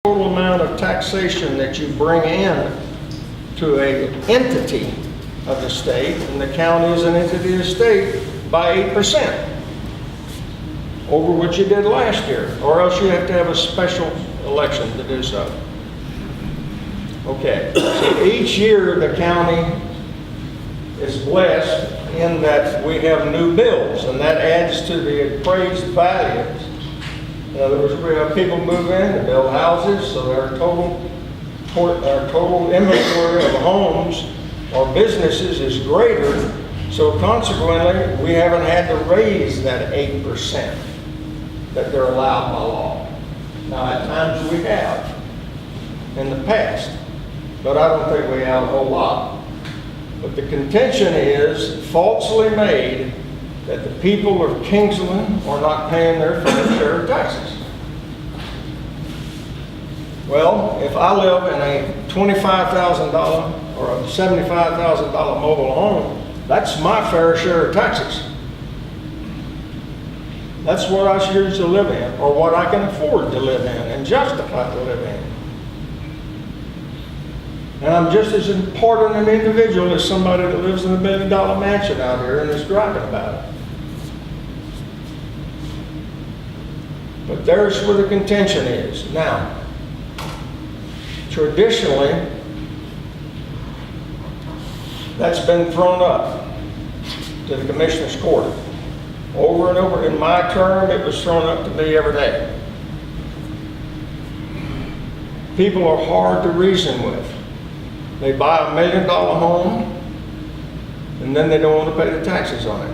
total amount of taxation that you bring in to an entity of the state, and the county is an entity of the state, by 8% over what you did last year, or else you have to have a special election to do so. Okay, so each year the county is blessed in that we have new bills, and that adds to the appraised values. In other words, we have people move in to build houses, so our total inventory of homes or businesses is greater. So consequently, we haven't had to raise that 8% that they're allowed by law. Now, at times we have in the past, but I don't think we have a whole lot. But the contention is falsely made that the people of Kingsland are not paying their fair share of taxes. Well, if I live in a $25,000 or a $75,000 mobile home, that's my fair share of taxes. That's what I choose to live in, or what I can afford to live in and justify to live in. And I'm just as important an individual as somebody that lives in a $1 million mansion out here and is driving about it. But there's where the contention is. Now, traditionally, that's been thrown up to the Commissioner's Court. Over and over. In my term, it was thrown up to me every day. People are hard to reason with. They buy a $1 million home, and then they don't want to pay the taxes on it.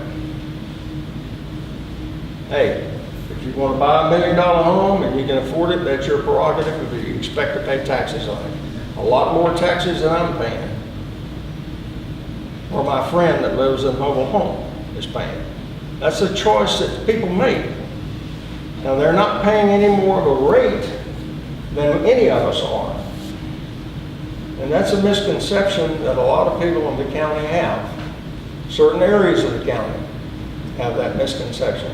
Hey, if you want to buy a $1 million home and you can afford it, that's your prerogative, but you expect to pay taxes on it. A lot more taxes than I'm paying. Or my friend that lives in a mobile home is paying. That's a choice that people make. Now, they're not paying any more of a rate than any of us are. And that's a misconception that a lot of people in the county have. Certain areas of the county have that misconception.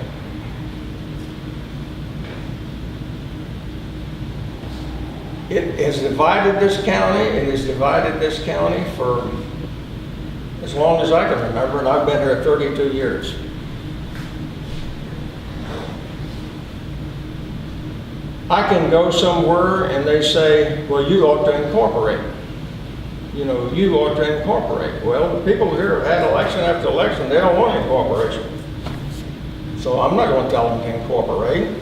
It has divided this county. It has divided this county for as long as I can remember, and I've been here 32 years. I can go somewhere and they say, well, you ought to incorporate. You know, you ought to incorporate. Well, the people here have had election after election, they don't want incorporation. So I'm not going to tell them to incorporate.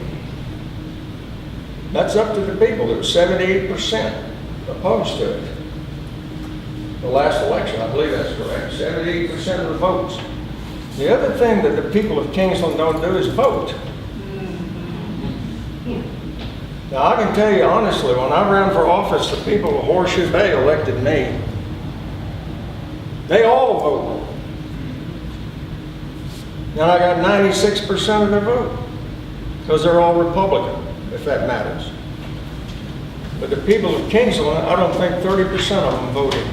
That's up to the people. There was 78% opposed to it. The last election, I believe that's correct. 78% of the votes. The other thing that the people of Kingsland don't do is vote. Now, I can tell you honestly, when I ran for office, the people of Horseshoe Bay elected me. They all voted. And I got 96% of their vote, because they're all Republican, if that matters. But the people of Kingsland, I don't think 30% of them voted.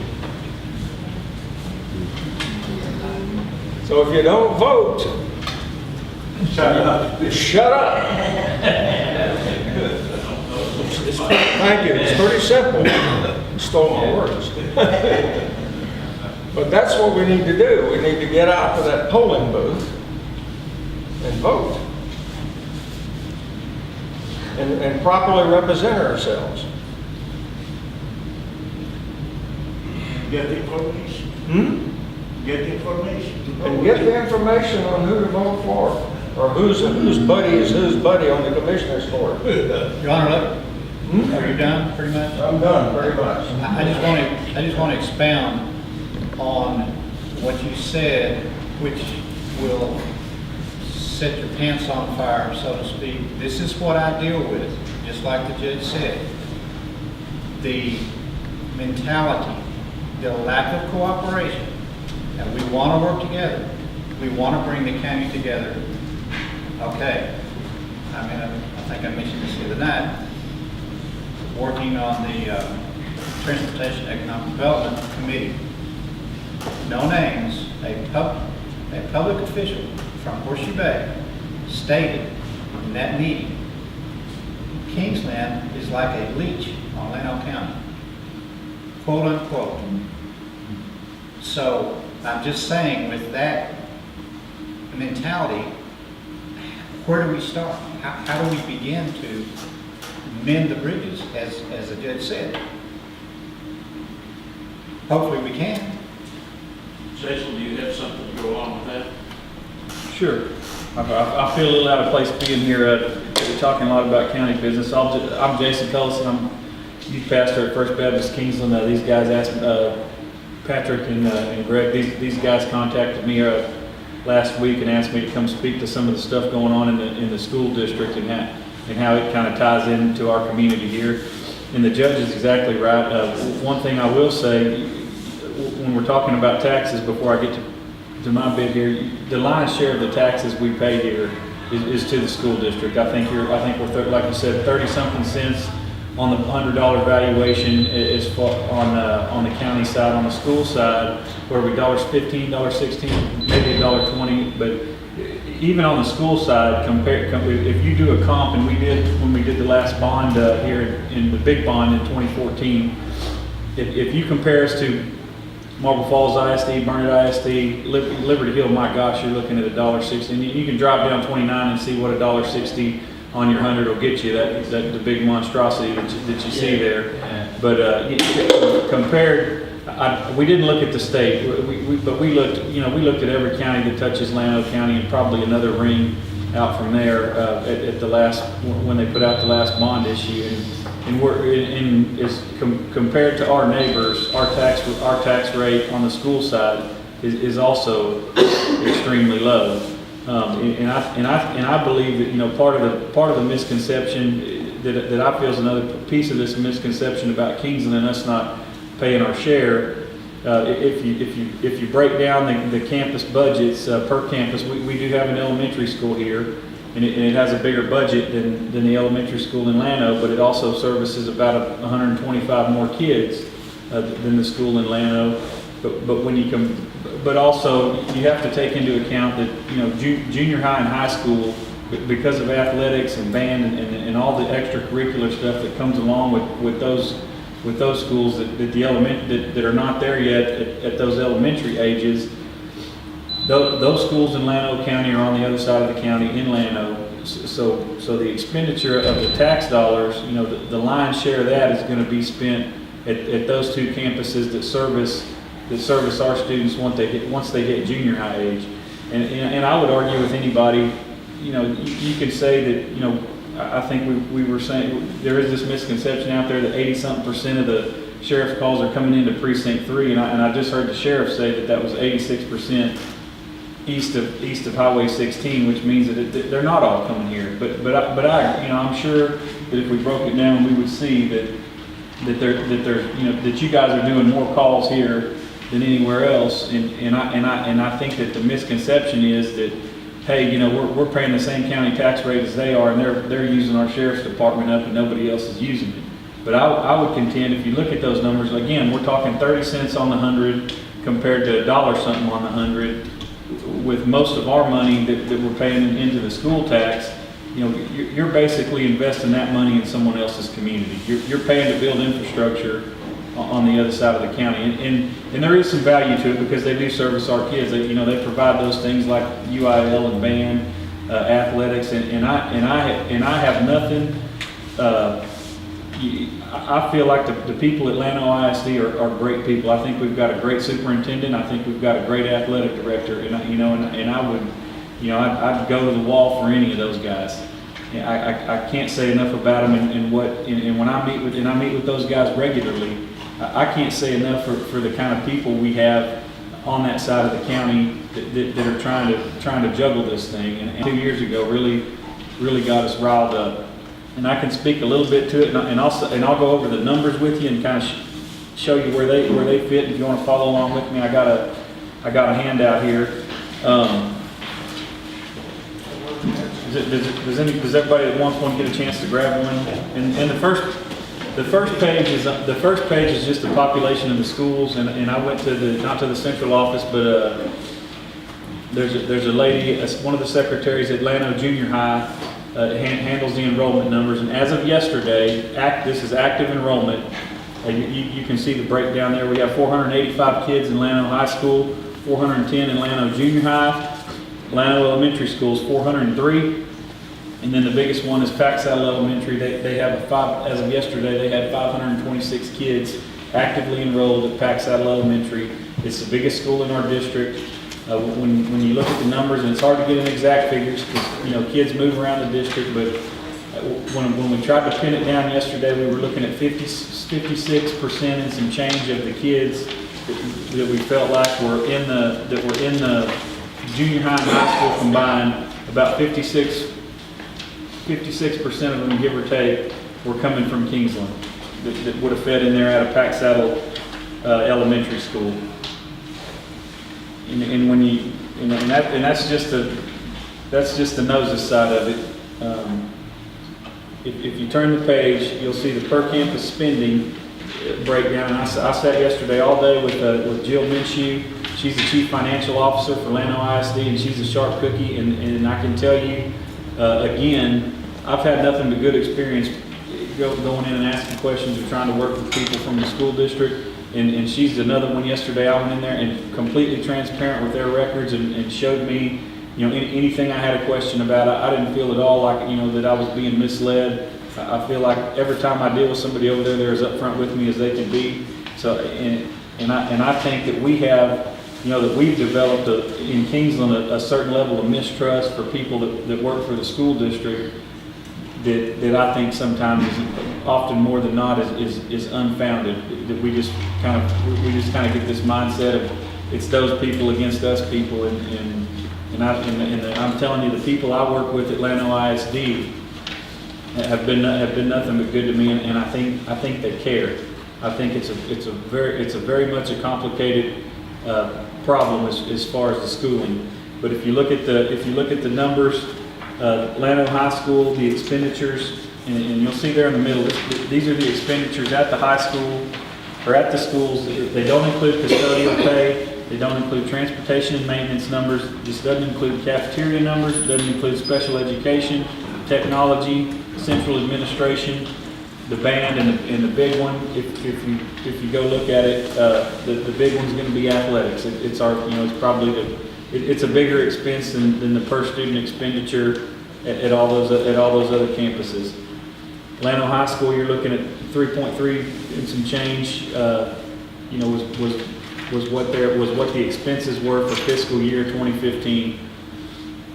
So if you don't vote, shut up. Shut up. Thank you. It's pretty simple. You stole my words. But that's what we need to do. We need to get out to that polling booth and vote. And properly represent ourselves. Get the information. Get the information. And get the information on who to vote for, or whose buddy is whose buddy on the Commissioner's Court. Your Honor, are you done, pretty much? I'm done, pretty much. I just want to expound on what you said, which will set your pants on fire, so to speak. This is what I deal with, just like the judge said. The mentality, the lack of cooperation, and we want to work together. We want to bring the county together. Okay. I think I mentioned this the other night. Working on the Transportation Economic Development Committee. No names, a public official from Horseshoe Bay stated in that meeting, Kingsland is like a leech on Llano County, quote unquote. So I'm just saying, with that mentality, where do we start? How do we begin to mend the bridges, as the judge said? Hopefully we can. Cecil, do you have something to go along with that? Sure. I feel a little out of place being here, talking a lot about county business. I'm Jason Cullison. I'm youth pastor at First Baptist Kingsland. These guys asked, Patrick and Greg, these guys contacted me last week and asked me to come speak to some of the stuff going on in the school district and how it kind of ties into our community here. And the judge is exactly right. One thing I will say, when we're talking about taxes, before I get to my bit here, the lion's share of the taxes we pay here is to the school district. I think we're like you said, 30-something cents on the $100 valuation is on the county side. On the school side, where we $15, $16, maybe $1.20. But even on the school side, if you do a comp, and when we did the last bond here in the big bond in 2014, if you compare us to Marble Falls ISD, Burnett ISD, Liberty Hill, my gosh, you're looking at $1.60. And you can drive down 29 and see what $1.60 on your 100 will get you. That the big monstrosity that you see there. But compared, we didn't look at the state, but we looked at every county that touches Llano County and probably another ring out from there at the last, when they put out the last bond issue. Compared to our neighbors, our tax rate on the school side is also extremely low. And I believe that part of the misconception that I feel is another piece of this misconception about Kingsland and us not paying our share. If you break down the campus budgets per campus, we do have an elementary school here, and it has a bigger budget than the elementary school in Llano, but it also services about 125 more kids than the school in Llano. But also you have to take into account that junior high and high school, because of athletics and band and all the extracurricular stuff that comes along with those schools that are not there yet at those elementary ages. Those schools in Llano County are on the other side of the county in Llano. So the expenditure of the tax dollars, the lion's share of that is going to be spent at those two campuses that service our students once they hit junior high age. And I would argue with anybody, you could say that, I think we were saying there is this misconception out there that 80-something% of the sheriff's calls are coming into Precinct 3, and I just heard the sheriff say that was 86% east of Highway 16, which means that they're not all coming here. But I'm sure that if we broke it down, we would see that you guys are doing more calls here than anywhere else, and I think that the misconception is that, hey, we're paying the same county tax rate as they are, and they're using our sheriff's department up, and nobody else is using it. But I would contend, if you look at those numbers, again, we're talking 30 cents on the 100 compared to $1 something on the 100. With most of our money that we're paying into the school tax, you're basically investing that money in someone else's community. You're paying to build infrastructure on the other side of the county, and there is some value to it because they do service our kids. They provide those things like UIL and band, athletics, and I have nothing. I feel like the people at Llano ISD are great people. I think we've got a great superintendent. I think we've got a great athletic director, and I would, I'd go to the wall for any of those guys. I can't say enough about them, and when I meet with those guys regularly, I can't say enough for the kind of people we have on that side of the county that are trying to juggle this thing. And 2 years ago really got us riled up. And I can speak a little bit to it, and I'll go over the numbers with you and kind of show you where they fit. If you want to follow along with me, I got a handout here. Does everybody that wants one get a chance to grab one? And the first page is just the population of the schools, and I went to not to the central office, but there's a lady, one of the secretaries at Llano Junior High. handles the enrollment numbers. And as of yesterday, this is active enrollment. You can see the breakdown there. We have 485 kids in Llano High School, 410 in Llano Junior High. Llano Elementary School is 403. And then the biggest one is Pack Saddle Elementary. They have as of yesterday, they had 526 kids actively enrolled at Pack Saddle Elementary. It's the biggest school in our district. When you look at the numbers, and it's hard to get an exact figures because kids move around the district, but when we tried to pin it down yesterday, we were looking at 56% and some change of the kids that we felt like were in the junior high and high school combined. About 56% of them, give or take, were coming from Kingsland that would have fed in there at a Pack Saddle Elementary School. And when you and that's just the noses side of it. If you turn the page, you'll see the per campus spending breakdown. And I sat yesterday all day with Jill Minshew. She's the chief financial officer for Llano ISD, and she's a sharp cookie. And I can tell you, again, I've had nothing but good experience going in and asking questions or trying to work with people from the school district. And she's another one. Yesterday I went in there and completely transparent with their records and showed me, anything I had a question about. I didn't feel at all like, that I was being misled. I feel like every time I deal with somebody over there, they're as upfront with me as they can be. So, and I think that we have, that we've developed in Kingsland a certain level of mistrust for people that work for the school district that I think sometimes, often more than not, is unfounded. That we just kind of get this mindset of it's those people against us people, and I'm telling you, the people I work with at Llano ISD have been nothing but good to me, and I think they care. I think it's a very much a complicated problem as far as the schooling. But if you look at the numbers, Llano High School, the expenditures, and you'll see there in the middle, these are the expenditures at the high school or at the schools. They don't include custodial pay. They don't include transportation and maintenance numbers. This doesn't include cafeteria numbers. It doesn't include special education, technology, central administration, the band, and the big one. If you go look at it, the big one's going to be athletics. It's probably it's a bigger expense than the per student expenditure at all those other campuses. Llano High School, you're looking at 3.3 and some change. Was what the expenses were for fiscal year 2015.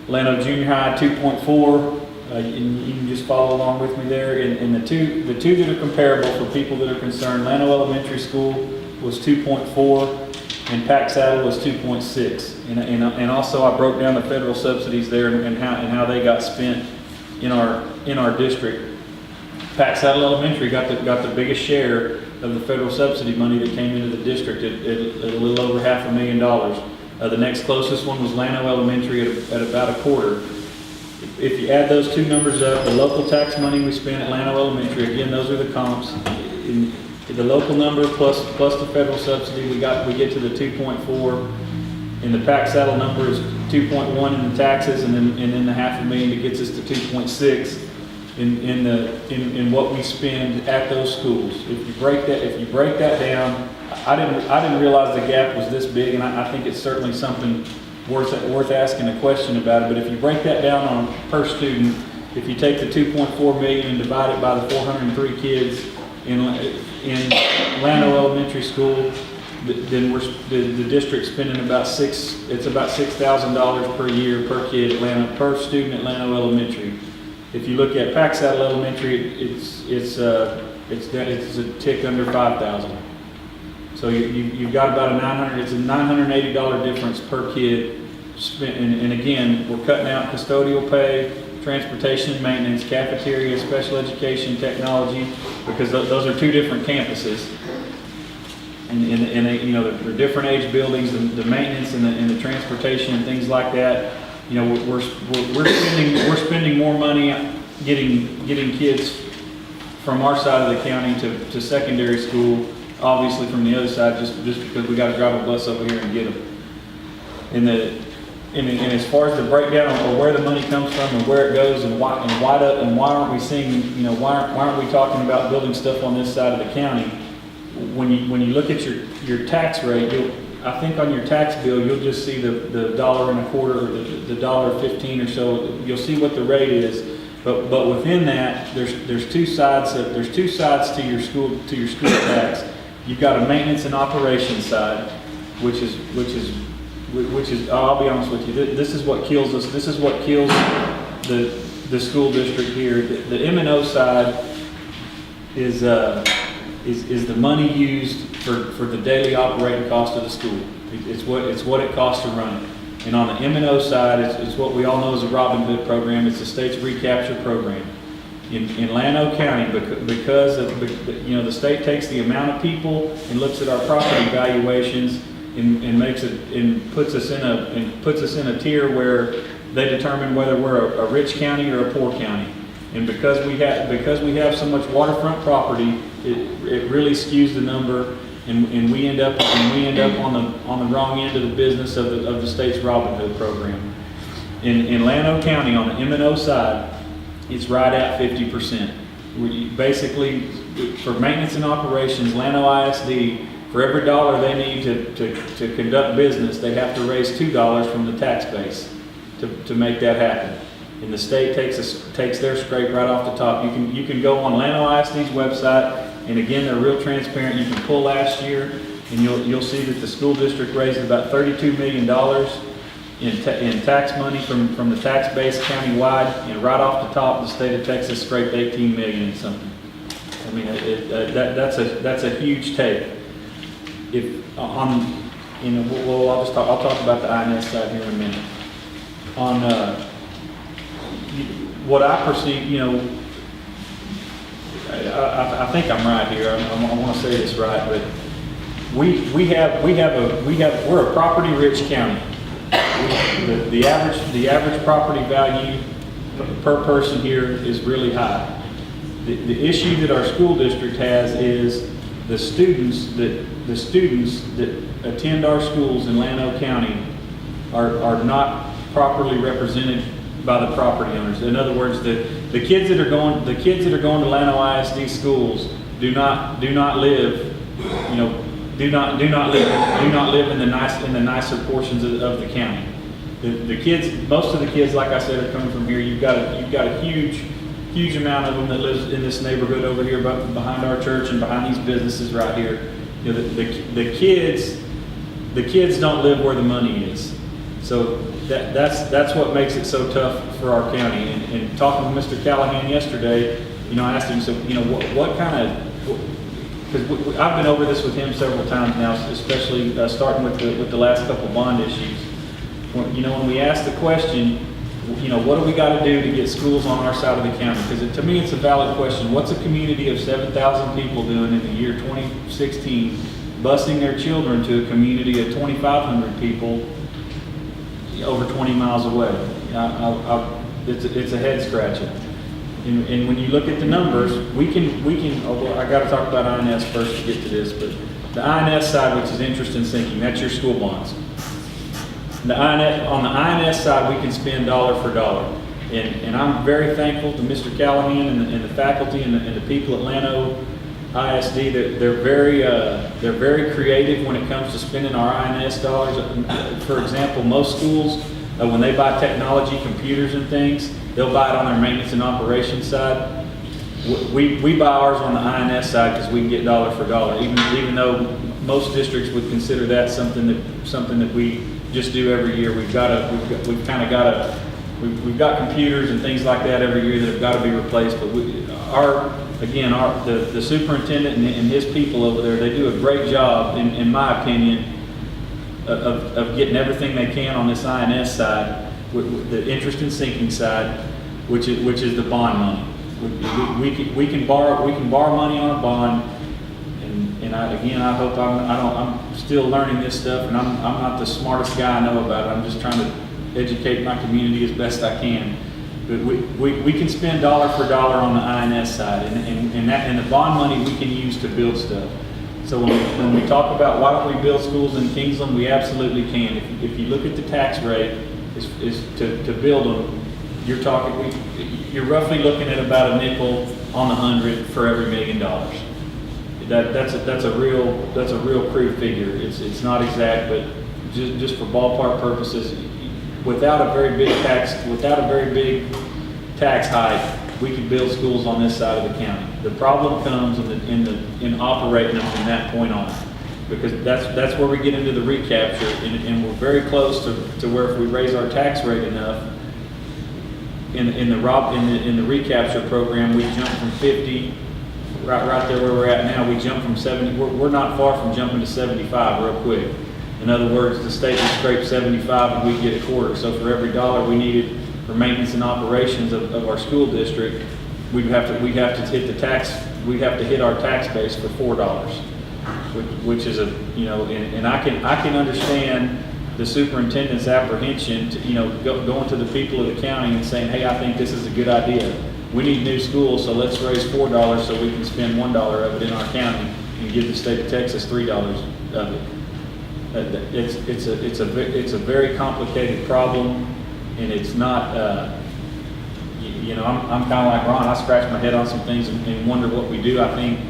Llano Junior High 2.4. And you can just follow along with me there. And the two that are comparable for people that are concerned, Llano Elementary School was 2.4, and Pack Saddle was 2.6. And also I broke down the federal subsidies there and how they got spent in our district. Pack Saddle Elementary got the biggest share of the federal subsidy money that came into the district at a little over $500,000. The next closest one was Llano Elementary at about a quarter. If you add those two numbers up, the local tax money we spent at Llano Elementary, again, those are the comps. In the local number plus the federal subsidy, we get to the 2.4, and the Pack Saddle number is 2.1 in the taxes, and then the $500,000 that gets us to 2.6 in what we spend at those schools. If you break that down, I didn't realize the gap was this big, and I think it's certainly something worth asking a question about it. But if you break that down on per student, if you take the 2.4 million and divide it by the 403 kids in Llano Elementary School, then the district's spending about $6,000 per year per kid per student at Llano Elementary. If you look at Pack Saddle Elementary, it's a tick under 5,000. So you've got about it's a $980 difference per kid spent. And again, we're cutting out custodial pay, transportation and maintenance, cafeteria, special education, technology, because those are two different campuses. And they're different age buildings, the maintenance and the transportation and things like that. We're spending more money getting kids from our side of the county to secondary school, obviously from the other side, just because we got to drive a bus over here and get them. And and as far as the breakdown of where the money comes from and where it goes and why aren't we seeing, you know, why aren't we talking about building stuff on this side of the county? When you look at your tax rate, I think on your tax bill, you'll just see the $1.25 or the $1.15 or so. You'll see what the rate is. But within that, there's two sides to your school tax. You've got a maintenance and operations side, which is I'll be honest with you, this is what kills us. This is what kills the school district here. The M&O side is the money used for the daily operating cost of the school. It's what it costs to run it. And on the M&O side, it's what we all know as a Robin Hood program. It's the state's recapture program. In Llano County, because the state takes the amount of people and looks at our property valuations and makes it and puts us in a tier where they determine whether we're a rich county or a poor county. And because we have so much waterfront property, it really skews the number. And we end up on the wrong end of the business of the state's Robin Hood program. In Llano County, on the M&O side, it's right at 50%. Basically, for maintenance and operations, Llano ISD, for every dollar they need to conduct business, they have to raise $2 from the tax base to make that happen. And the state takes their scrape right off the top. You can go on Llano ISD's website. And again, they're real transparent. You can pull last year, and you'll see that the school district raised about $32 million in tax money from the tax base countywide, and right off the top, the state of Texas scraped $18 million and something. I mean, that's a huge take. I'll talk about the INS side here in a minute. On what I perceive, I think I'm right here. I want to say this right, but we're a property-rich county. The average property value per person here is really high. The issue that our school district has is the students that attend our schools in Llano County are not properly represented by the property owners. In other words, the kids that are going to Llano ISD schools do not live in the nicer portions of the county. The kids, most of the kids, like I said, are coming from here. You've got a huge amount of them that lives in this neighborhood over here, behind our church and behind these businesses right here. The kids don't live where the money is. So that's what makes it so tough for our county. And talking with Mr. Callahan yesterday, I asked him, so what kind of, because I've been over this with him several times now, especially starting with the last couple bond issues. When we ask the question, what do we got to do to get schools on our side of the county? Because to me, it's a valid question. What's a community of 7,000 people doing in the year 2016, busing their children to a community of 2,500 people over 20 miles away? It's a head scratcher. And when you look at the numbers, we can. I got to talk about INS first to get to this, but the INS side, which is interest and sinking, that's your school bonds. On the INS side, we can spend dollar for dollar, and I'm very thankful to Mr. Callahan and the faculty and the people at Llano ISD. They're very creative when it comes to spending our INS dollars. For example, most schools, when they buy technology, computers and things, they'll buy it on their maintenance and operations side. We buy ours on the INS side because we can get dollar for dollar, even though most districts would consider that something that we just do every year. We've got computers and things like that every year that have got to be replaced. But the superintendent and his people over there, they do a great job, in my opinion, of getting everything they can on this INS side, with the interest and sinking side, which is the bond money. We can borrow money on a bond. And I hope I'm still learning this stuff, and I'm not the smartest guy I know about it. I'm just trying to educate my community as best I can. But we can spend dollar for dollar on the INS side, and the bond money we can use to build stuff. So when we talk about why don't we build schools in Kingsland, we absolutely can. If you look at the tax rate, is to build them. You're roughly looking at about a nickel on the 100 for every $1 million. That's a real crude figure. It's not exact, but just for ballpark purposes, without a very big tax hike, we could build schools on this side of the county. The problem comes in operating them from that point on, because that's where we get into the recapture, and we're very close to where if we raise our tax rate enough, in the recapture program, we jump from 50, right there where we're at now, we jump from 70, we're not far from jumping to 75 real quick. In other words, the state would scrape 75 and we get a quarter. So for every dollar we needed for maintenance and operations of our school district, we'd have to hit our tax base for $4, which is and I can understand the superintendent's apprehension to, going to the people of the county and saying, hey, I think this is a good idea. We need new schools, so let's raise $4 so we can spend $1 of it in our county and give the state of Texas $3 of it. It's a very complicated problem, and it's not. I'm kind of like Ron. I scratch my head on some things and wonder what we do. I think,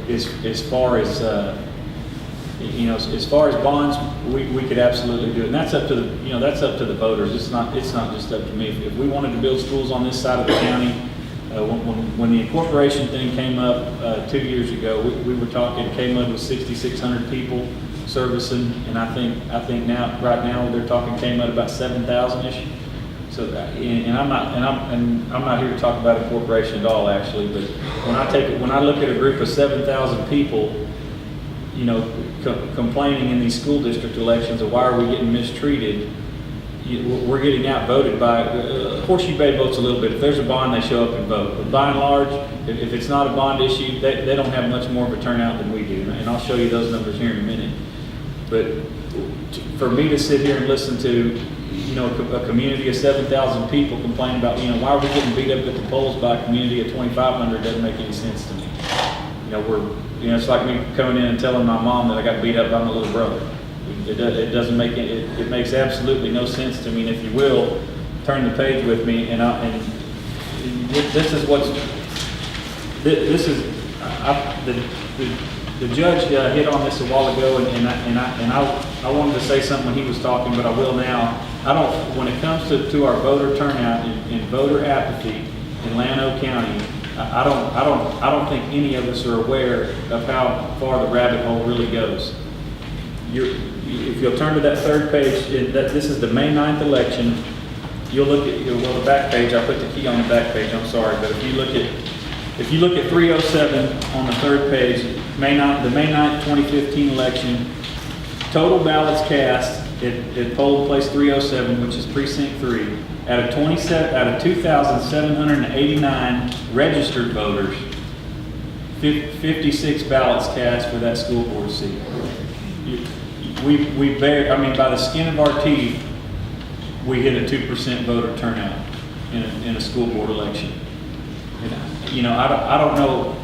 as far as bonds, we could absolutely do it, and that's up to the voters. It's not just up to me. If we wanted to build schools on this side of the county, when the incorporation thing came up 2 years ago, we were talking. Came up with 6,600 people servicing, and I think right now they're talking came up about 7,000ish. So, I'm not here to talk about incorporation at all, actually. But when I look at a group of 7,000 people, complaining in these school district elections of why are we getting mistreated, we're getting outvoted by, Horseshoe Bay votes a little bit. If there's a bond, they show up and vote. But by and large, if it's not a bond issue, they don't have much more of a turnout than we do. And I'll show you those numbers here in a minute. But for me to sit here and listen to, a community of 7,000 people complain about, why are we getting beat up at the polls by a community of 2,500 doesn't make any sense to me. It's like me coming in and telling my mom that I got beat up by my little brother. It doesn't make it makes absolutely no sense to me. And if you will, turn the page with me, the judge hit on this a while ago, and I wanted to say something when he was talking, but I will now. When it comes to our voter turnout and voter apathy in Llano County, I don't think any of us are aware of how far the rabbit hole really goes. If you'll turn to that third page, this is the May 9th election. You'll look at the back page. I put the key on the back page. I'm sorry, but if you look at 307 on the third page, the May 9th 2015 election, total ballots cast at polling place 307, which is precinct 3, out of 2,789 registered voters, 56 ballots cast for that school board seat. By the skin of our teeth, we hit a 2% voter turnout in a school board election. And, I don't know,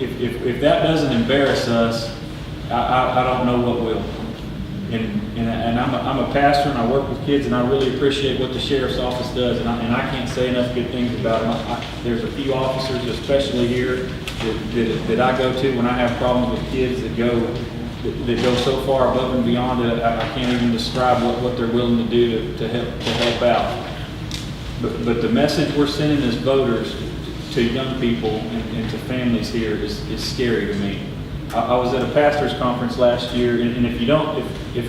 if that doesn't embarrass us, I don't know what will. And I'm a pastor, and I work with kids, and I really appreciate what the sheriff's office does, and I can't say enough good things about them. There's a few officers, especially here, that I go to when I have problems with kids that go so far above and beyond that I can't even describe what they're willing to do to help out. But the message we're sending as voters to young people and to families here is scary to me. I was at a pastor's conference last year, and if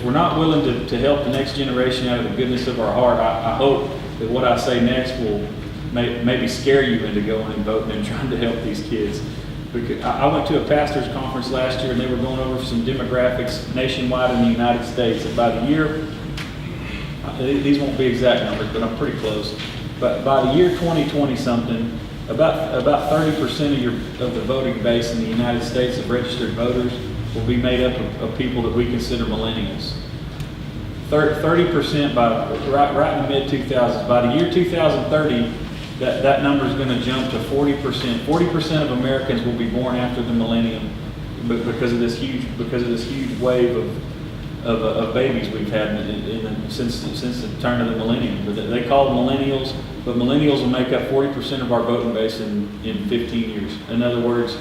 we're not willing to help the next generation out of the goodness of our heart, I hope that what I say next will maybe scare you into going and voting and trying to help these kids. Because I went to a pastor's conference last year, and they were going over some demographics nationwide in the United States. And by the year, these won't be exact numbers, but I'm pretty close. But by the year 2020 something, about 30% of the voting base in the United States of registered voters will be made up of people that we consider millennials. 30% right in the mid 2000s. By the year 2030, that number is going to jump to 40%. 40% of Americans will be born after the millennium, because of this huge wave of babies we've had since the turn of the millennium. But they call them millennials, but millennials will make up 40% of our voting base in 15 years. In other words,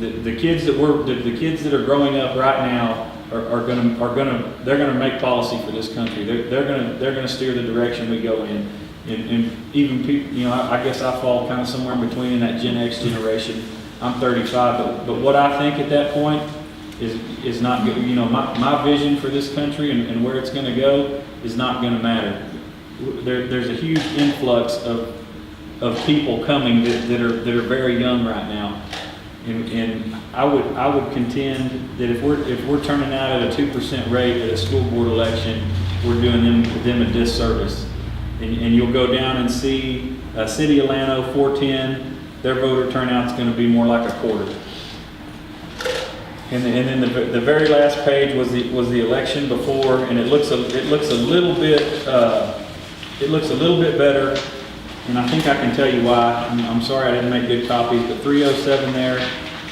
the kids that are growing up right now are gonna make policy for this country. They're gonna steer the direction we go in. And even people, I guess I fall kind of somewhere in between in that Gen X generation. I'm 35, but what I think at that point is not good. My vision for this country and where it's going to go is not going to matter. There's a huge influx of people coming that are very young right now, and I would contend that if we're turning out at a 2% rate at a school board election, we're doing them a disservice. And you'll go down and see City of Llano 410. Their voter turnout's going to be more like a quarter. And then the very last page was the election before, and it looks a little bit better. And I think I can tell you why. I'm sorry I didn't make good copies, but 307 there.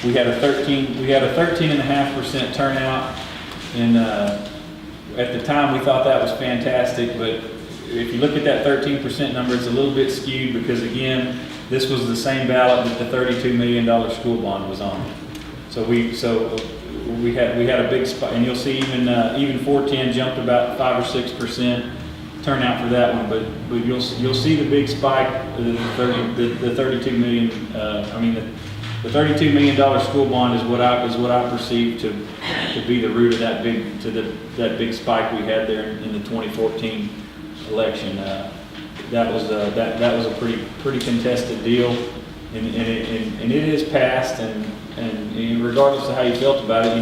We had a 13.5% turnout, and at the time we thought that was fantastic. But if you look at that 13% number, it's a little bit skewed because again, this was the same ballot that the $32 million school bond was on. So we had a big spike, and you'll see even 410 jumped about 5 or 6% turnout for that one. But you'll see the big spike, the 32 million. The $32 million school bond is what I perceive to be the root of that big spike we had there in the 2014 election. That was a pretty contested deal, and it is passed. And regardless of how you felt about it,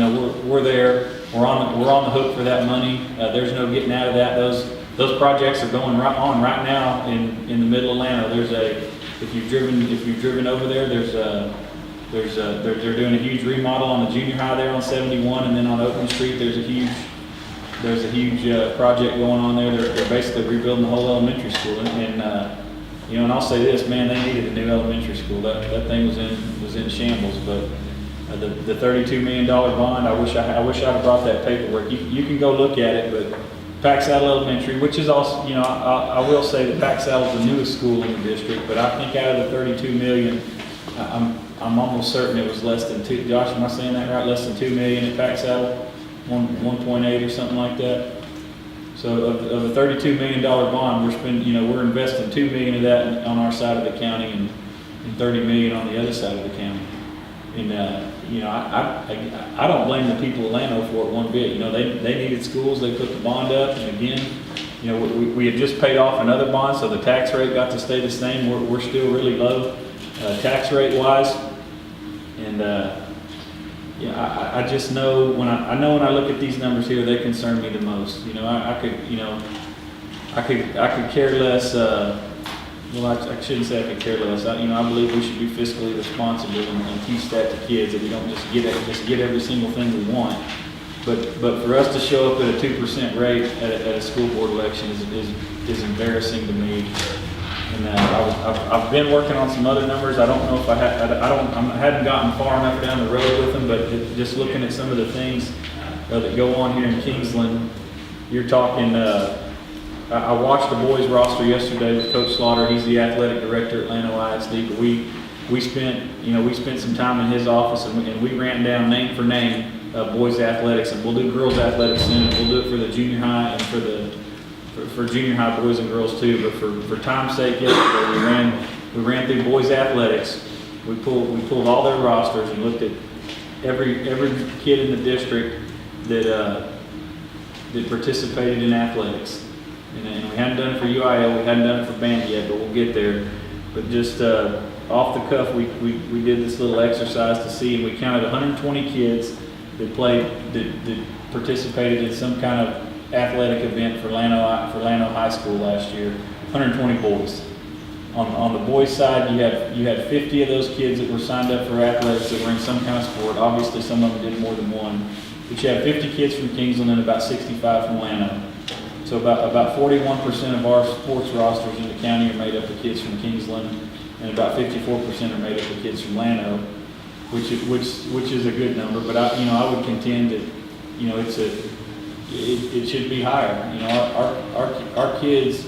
we're there. We're on the hook for that money. There's no getting out of that. Those projects are going on right now in the middle of Llano. If you've driven over there, they're doing a huge remodel on the junior high there on 71, and then on Oakland Street there's a huge project going on there. They're basically rebuilding the whole elementary school, and I'll say this, man, they needed a new elementary school. That thing was in shambles. But the $32 million bond, I wish I'd have brought that paperwork. You can go look at it, but Pack Saddle Elementary, which is also, I will say that Pack Saddle is the newest school in the district, but I think out of the $32 million, I'm almost certain it was less than $2. Josh, am I saying that right? Less than $2 million at Pack Saddle, 1.8 or something like that. So of a $32 million bond, we're investing $2 million of that on our side of the county and $30 million on the other side of the county. And I don't blame the people of Llano for it one bit. They needed schools. They put the bond up, and again, we had just paid off another bond, so the tax rate got to stay the same. We're still really low tax rate wise, and I just know when I look at these numbers here, they concern me the most. I could care less. Well, I shouldn't say I could care less. I believe we should be fiscally responsible and teach that to kids, that we don't just get every single thing we want. But for us to show up at a 2% rate at a school board election is embarrassing to me. And I've been working on some other numbers. I don't know if I hadn't gotten far enough down the road with them, but just looking at some of the things that go on here in Kingsland, you're talking. I watched the boys roster yesterday with Coach Slaughter. He's the athletic director at Llano ISD. But we spent some time in his office, and we ran down name for name boys athletics, and we'll do girls athletics soon. We'll do it for the junior high and for junior high boys and girls too. But for time's sake, yesterday we ran through boys athletics. We pulled all their rosters and looked at every kid in the district that participated in athletics. And we hadn't done it for UIL, we hadn't done it for band yet, but we'll get there. But just off the cuff, we did this little exercise to see, and we counted 120 kids that participated in some kind of athletic event for Llano High School last year. 120 boys. On the boys' side, you had 50 of those kids that were signed up for athletics that were in some kind of sport. Obviously, some of them did more than one. But you had 50 kids from Kingsland and about 65 from Llano. So about 41% of our sports rosters in the county are made up of kids from Kingsland, and about 54% are made up of kids from Llano, which is a good number. But I would contend that it should be higher. You know, our kids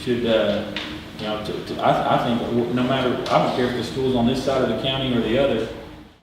should, you know, I think no matter, I don't care if the school's on this side of the county or the other,